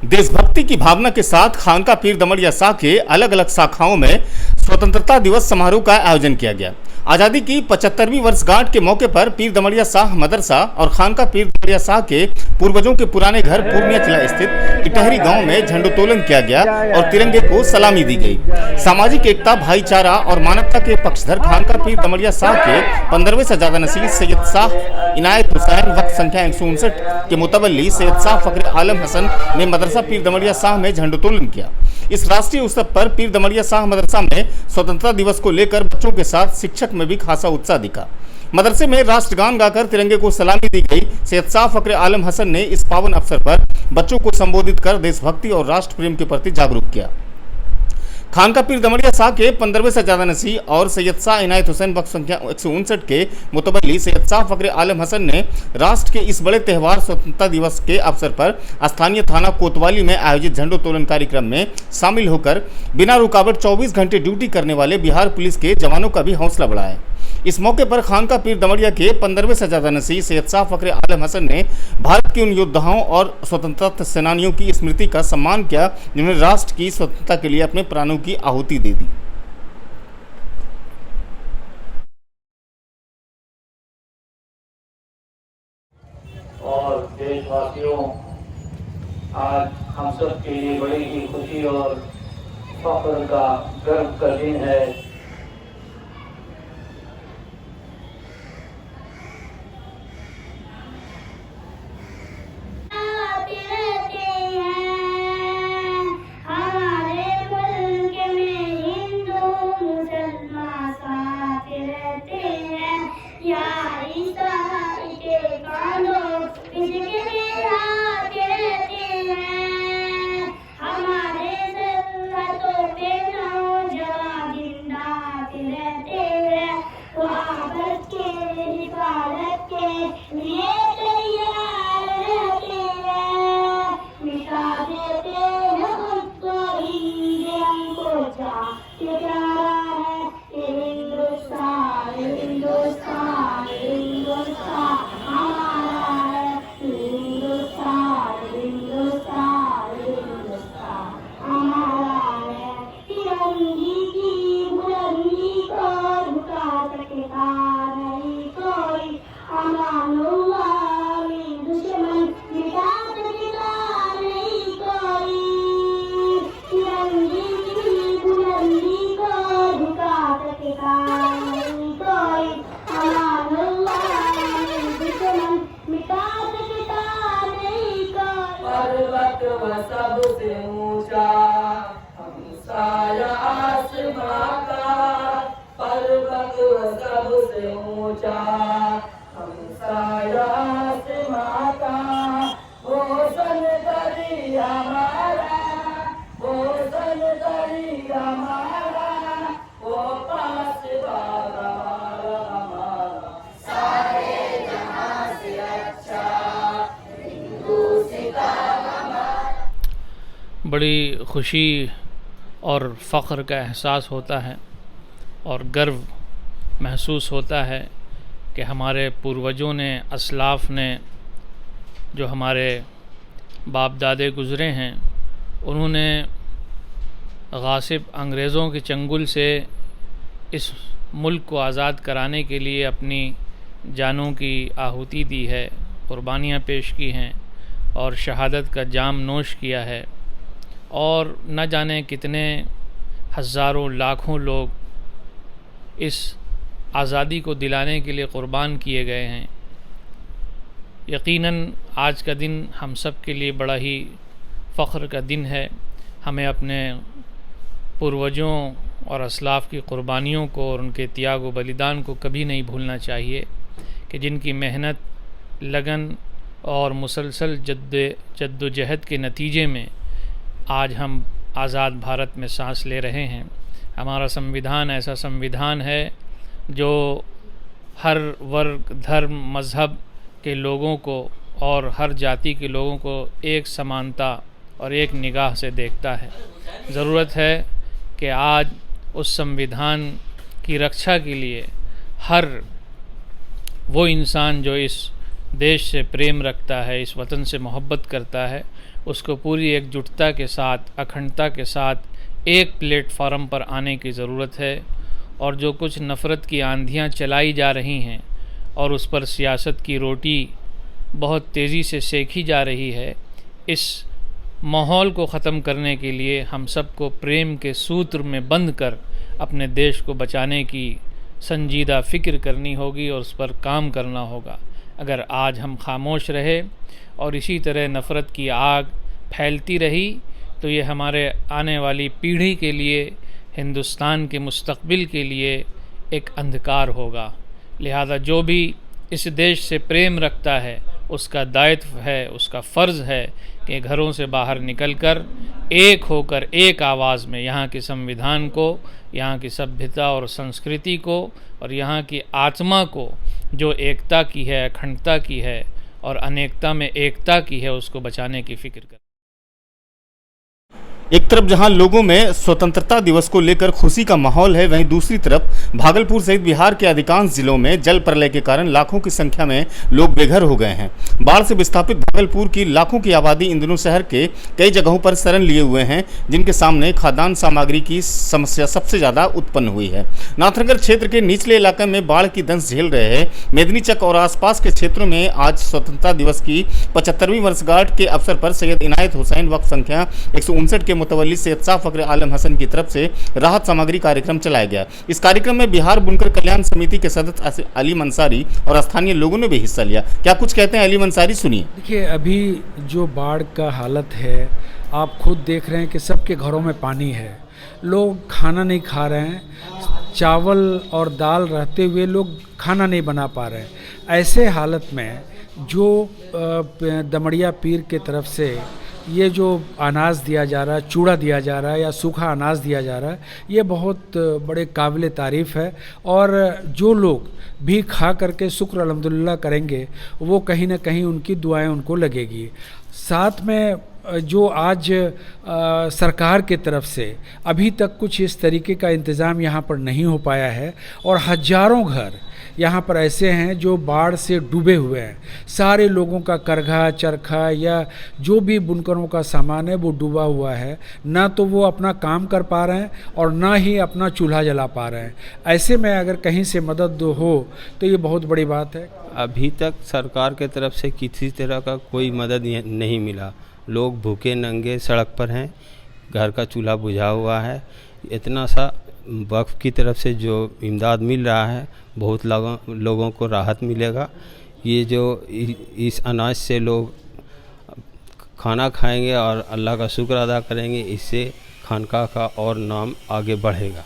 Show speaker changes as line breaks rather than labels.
देशभक्ति की भावना के साथ खानका पीर दमड़िया शाह के अलग अलग शाखाओं में स्वतंत्रता दिवस समारोह का आयोजन किया गया। आज़ादी की 75वीं वर्षगांठ के मौके पर पीर दमड़िया शाह मदरसा और खानका पीर दमड़िया शाह के पूर्वजों के पुराने घर पूर्णिया जिला स्थित इटहरी गांव में झंडोत्तोलन किया गया और तिरंगे को सलामी दी गई। सामाजिक एकता, भाईचारा और मानवता के पक्षधर खानका पीर दमड़िया शाह के 15वें सजादा नसीब सैयद शाह इनायत हुसैन वक्त संख्या 159 के मुतवल्ली सैयद शाह फखरे आलम हसन ने मदरसा पीर दमड़िया शाह में झंडोत्तोलन किया। इस राष्ट्रीय उत्सव पर पीर दमड़िया शाह मदरसा में स्वतंत्रता दिवस को लेकर बच्चों के साथ शिक्षक में भी खासा उत्साह दिखा। मदरसे में राष्ट्रगान गाकर तिरंगे को सलामी दी गई। सैयद शाह फखरे आलम हसन ने इस पावन अवसर पर बच्चों को संबोधित कर देशभक्ति और राष्ट्र प्रेम के प्रति जागरूक किया। खानका पीर दमड़िया शाह के 15वें सजादा नसीब और सैयद शाह इनायत हुसैन वक्त संख्या 159 के मुतवल्ली सैयद शाह फखरे आलम हसन ने राष्ट्र के इस बड़े त्यौहार स्वतंत्रता दिवस के अवसर पर स्थानीय थाना कोतवाली में आयोजित झंडोत्तोलन कार्यक्रम में शामिल होकर बिना रुकावट 24 घंटे ड्यूटी करने वाले बिहार पुलिस के जवानों का भी हौसला बढ़ाया। इस मौके पर खानका पीर दमड़िया के 15वें सजादा नसीब सैयद शाह फखरे आलम हसन ने भारत के उन योद्धाओं और स्वतंत्रता सेनानियों की स्मृति का सम्मान किया जिन्होंने राष्ट्र की स्वतंत्रता के लिए अपने प्राणों की आहुति दे दी।
और देशवासियों, आज हम सब के लिए बड़ी ही खुशी और फख्र का, गर्व का दिन है। सबसे ऊंचा हमसाया आसमां का, पर्वत सबसे ऊंचा हमसाया आसमां का, भूषण करी हमारा, भूषण करी हमारा, वो पास हमारा सारे जहां से अच्छा हिंदू सिता।
बड़ी खुशी और फ़ख्र का एहसास होता है और गर्व महसूस होता है कि हमारे पूर्वजों ने, असलाफ़ ने, जो हमारे बाप दादे गुज़रे हैं, उन्होंने गासिब अंग्रेज़ों के चंगुल से इस मुल्क को आज़ाद कराने के लिए अपनी जानों की आहुति दी है, कुर्बानियाँ पेश की हैं और शहादत का जाम नोश किया है। और न जाने कितने हज़ारों लाखों लोग इस आज़ादी को दिलाने के लिए क़ुर्बान किए गए हैं। यकीनन आज का दिन हम सब के लिए बड़ा ही फ़ख्र का दिन है। हमें अपने पूर्वजों और असलाफ़ की क़ुर्बानियों को और उनके त्याग व बलिदान को कभी नहीं भूलना चाहिए कि जिनकी मेहनत, लगन और मुसलसल जद्दोजहद के नतीजे में आज हम आज़ाद भारत में सांस ले रहे हैं। हमारा संविधान ऐसा संविधान है जो हर वर्ग, धर्म, मज़हब के लोगों को और हर जाति के लोगों को एक समानता और एक निगाह से देखता है। ज़रूरत है कि आज उस संविधान की रक्षा के लिए हर वो इंसान जो इस देश से प्रेम रखता है, इस वतन से मोहब्बत करता है, उसको पूरी एकजुटता के साथ, अखंडता के साथ एक प्लेटफार्म पर आने की ज़रूरत है। और जो कुछ नफ़रत की आंधियाँ चलाई जा रही हैं और उस पर सियासत की रोटी बहुत तेज़ी से सेकी जा रही है, इस माहौल को ख़त्म करने के लिए हम सबको प्रेम के सूत्र में बंध कर अपने देश को बचाने की संजीदा फ़िक्र करनी होगी और उस पर काम करना होगा। अगर आज हम खामोश रहे और इसी तरह नफ़रत की आग फैलती रही तो ये हमारे आने वाली पीढ़ी के लिए, हिंदुस्तान के मुस्तक़बिल के लिए एक अंधकार होगा। लिहाजा जो भी इस देश से प्रेम रखता है उसका दायित्व है, उसका फ़र्ज़ है कि घरों से बाहर निकलकर एक होकर एक आवाज़ में यहाँ के संविधान को, यहाँ की सभ्यता और संस्कृति को और यहाँ की आत्मा को, जो एकता की है, अखंडता की है और अनेकता में एकता की है, उसको बचाने की फ़िक्र करें।
एक तरफ जहां लोगों में स्वतंत्रता दिवस को लेकर खुशी का माहौल है, वहीं दूसरी तरफ भागलपुर सहित बिहार के अधिकांश जिलों में जल प्रलय के कारण लाखों की संख्या में लोग बेघर हो गए हैं। बाढ़ से विस्थापित भागलपुर की लाखों की आबादी इन दिनों शहर के कई जगहों पर शरण लिए हुए हैं, जिनके सामने खाद्यान्न सामग्री की समस्या सबसे ज़्यादा उत्पन्न हुई है। नाथनगर क्षेत्र के निचले इलाके में बाढ़ की दंश झेल रहे हैं। मेदिनी चक और आसपास के क्षेत्रों में आज स्वतंत्रता दिवस की 75वीं वर्षगांठ के अवसर पर सैयद इनायत हुसैन वक्फ संख्या 159 के मुतवल्ली सैयद शाह फखर आलम हसन की तरफ से राहत सामग्री कार्यक्रम चलाया गया। इस कार्यक्रम में बिहार बुनकर कल्याण समिति के सदस्य अलीम अंसारी और स्थानीय लोगों ने भी हिस्सा लिया। क्या कुछ कहते हैं अलीम अंसारी, सुनिए।
देखिए, अभी जो बाढ़ का हालत है आप खुद देख रहे हैं कि सबके घरों में पानी है, लोग खाना नहीं खा रहे हैं, चावल और दाल रहते हुए लोग खाना नहीं बना पा रहे हैं। ऐसे हालत में जो दमड़िया पीर के तरफ से ये जो अनाज दिया जा रहा है, चूड़ा दिया जा रहा है या सूखा अनाज दिया जा रहा है, ये बहुत बड़े काबिल तारीफ़ है। और जो लोग भी खा करके शुक्र अल्हम्दुलिल्लाह करेंगे वो कहीं ना कहीं उनकी दुआएं उनको लगेगी। साथ में जो आज सरकार के तरफ से अभी तक कुछ इस तरीके का इंतज़ाम यहाँ पर नहीं हो पाया है और हज़ारों घर यहाँ पर ऐसे हैं जो बाढ़ से डूबे हुए हैं। सारे लोगों का करघा, चरखा या जो भी बुनकरों का सामान है वो डूबा हुआ है। ना तो वो अपना काम कर पा रहे हैं और ना ही अपना चूल्हा जला पा रहे हैं। ऐसे में अगर कहीं से मदद हो तो ये बहुत बड़ी बात है।
अभी तक सरकार के तरफ से किसी तरह का कोई मदद नहीं मिला। लोग भूखे नंगे सड़क पर हैं, घर का चूल्हा बुझा हुआ है। इतना सा वक्फ की तरफ से जो इमदाद मिल रहा है, बहुत लोगों को राहत मिलेगा। ये जो इस अनाज से लोग खाना खाएंगे और अल्लाह का शुक्र अदा करेंगे, इससे खानका का और नाम आगे बढ़ेगा।